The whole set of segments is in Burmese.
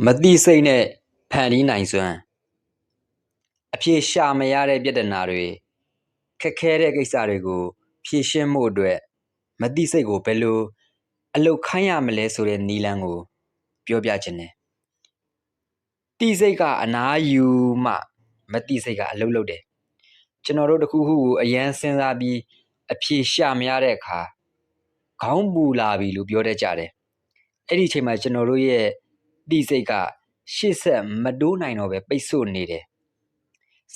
မတိစိတ်နဲ့ဖန်တီးနိုင်စွမ်းအဖြေရှာမရတဲ့ပြဿနာတွေခက်ခဲတဲ့ကိစ္စတွေကိုဖြေရှင်းမှုအတွက်မတိစိတ်ကိုဘယ်လိုအလုပ်ခိုင်းရမလဲဆိုတဲ့နည်းလမ်းကိုပြောပြခြင်းတယ်တိစိတ်ကအနားယူမှမတိစိတ်ကအလုပ်လုပ်တယ်ကျွန်တော်တို့တခုခုကိုအရန်စဉ်းစားပြီးအဖြေရှာမရတဲ့အခါခေါင်းပူလာပြီလို့ပြောတတ်ကြတယ်အဲ့ဒီအချိန်မှာကျွန်တော်တို့ရဲ့တိစိတ်ကရှေ့ဆက်မတိုးနိုင်တော့ပဲပိတ်ဆို့နေတယ်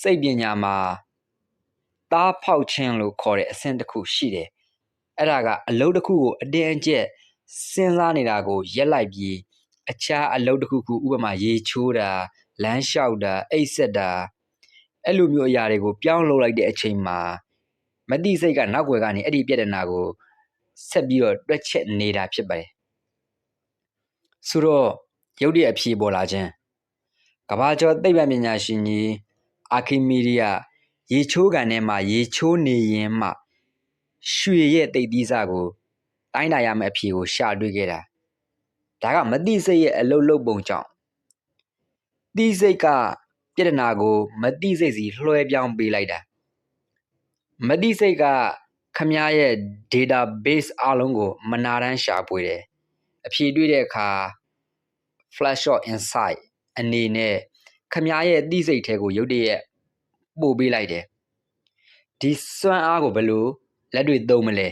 စိတ်ပညာမှာသားဖောက်ခြင်းလို့ခေါ်တဲ့အဆင့်တစ်ခုရှိတယ်အဲ့ဒါကအလုပ်တစ်ခုကိုအတင်းအကျပ်စဉ်းစားနေတာကိုရက်လိုက်ပြီးအခြားအလုပ်တစ်ခုခုဥပမာရေချိုးတာလမ်းလျှောက်တာအိတ်ဆက်တာအဲ့လိုမျိုးအရာတွေကိုပြောင်းလုပ်လိုက်တဲ့အချိန်မှာမတိစိတ်ကနောက်ွယ်ကနေအဲ့ဒီပြဿနာကိုဆက်ပြီးတော့တွက်ချက်နေတာဖြစ်ပါတယ်ဆိုတော့ရုပ်တရက်အဖြေပေါ်လာခြင်းကမ္ဘာကျော်သိပ္ပံပညာရှင်ကြီးအာခိမီဒီယာရေချိုးကန်ထဲမှာရေချိုးနေရင်မှရွှေရဲ့တိတ်သီးစကိုတိုင်းတာရမယ့်အဖြေကိုရှာတွေ့ခဲ့တာဒါကမတိစိတ်ရဲ့အလုပ်လုပ်ပုံကြောင့်တိစိတ်ကပြဿနာကိုမတိစိတ်စီလွှဲပြောင်းပေးလိုက်တာမတိစိတ်ကခမည်းရဲ့ database အားလုံးကိုမနာတမ်းရှာဖွေတယ်အဖြေတွေ့တဲ့အခါ flash of insight အနေနဲ့ခမည်းရဲ့တိစိတ်ထဲကိုရုတ်တရက်ပို့ပေးလိုက်တယ်ဒီစွမ်းအားကိုဘယ်လိုလက်တွေ့သုံးမလဲ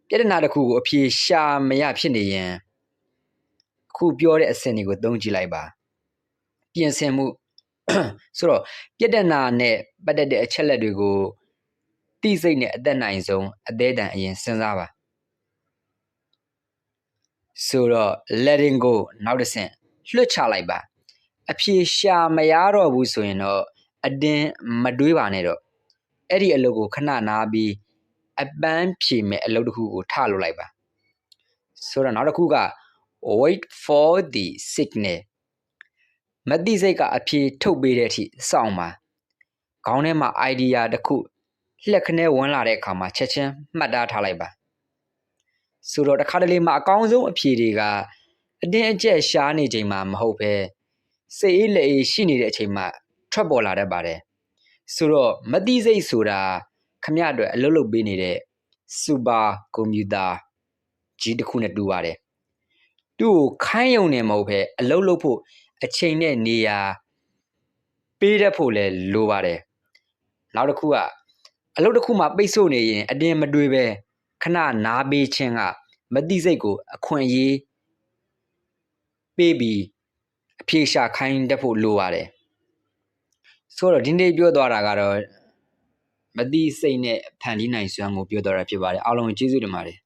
ပြဿနာတစ်ခုကိုအဖြေရှာမရဖြစ်နေရင်ခုပြောတဲ့အဆင့်တွေကိုသုံးကြည့်လိုက်ပါပြင်ဆင်မှုဆိုတော့ပြဿနာနဲ့ပတ်သက်တဲ့အချက်လက်တွေကိုတိစိတ်နဲ့အသက်နိုင်ဆုံးအသေးတန်အရင်စဉ်းစားပါဆိုတော့ letting go နောက်တစ်ဆင့်လွှတ်ချလိုက်ပါအဖြေရှာမရတော့ဘူးဆိုရင်တော့အတင်းမတွေးပါနဲ့တော့အဲ့ဒီအလုပ်ကိုခဏနားပြီးအပန်းဖြေမဲ့အလုပ်တစ်ခုကိုထလုပ်လိုက်ပါဆိုတော့နောက်တစ်ခုက wait for the signal မတိစိတ်ကအဖြေထုတ်ပေးတဲ့အထိစောင့်ပါခေါင်းထဲမှာ idea တစ်ခုလက်ခနဲဝင်လာတဲ့အခါမှာချက်ချင်းမှတ်သားထားလိုက်ပါဆိုတော့တစ်ခါတလေမှာအကောင်းဆုံးအဖြေတွေကအတင်းအကျပ်ရှားနေချိန်မှာမဟုတ်ပဲစိတ်အေးလက်အေးရှိနေတဲ့အချိန်မှာထွက်ပေါ်လာတတ်ပါတယ်ဆိုတော့မတိစိတ်ဆိုတာခမရအတွက်အလုပ်လုပ်ပေးနေတဲ့စူပါကွန်ပျူတာကြီးတစ်ခုနဲ့တူပါတယ်သူ့ကိုခိုင်းရုံနဲ့မဟုတ်ပဲအလုပ်လုပ်ဖို့အချိန်နဲ့နေရာပေးတတ်ဖို့လည်းလိုပါတယ်နောက်တစ်ခုကအလုပ်တစ်ခုမှာပိတ်ဆို့နေရင်အတင်းမတွေးပဲခဏနားပေးခြင်းကမတိစိတ်ကိုအခွင့်အရေးပေးပြီးအဖြေရှာခိုင်းတတ်ဖို့လိုပါတယ်ဆိုတော့ဒီနေ့ပြောသွားတာကတော့မတိစိတ်နဲ့ဖန်တီးနိုင်စွမ်းကိုပြောသွားတာဖြစ်ပါတယ်အားလုံးကျေးဇူးတင်ပါတယ်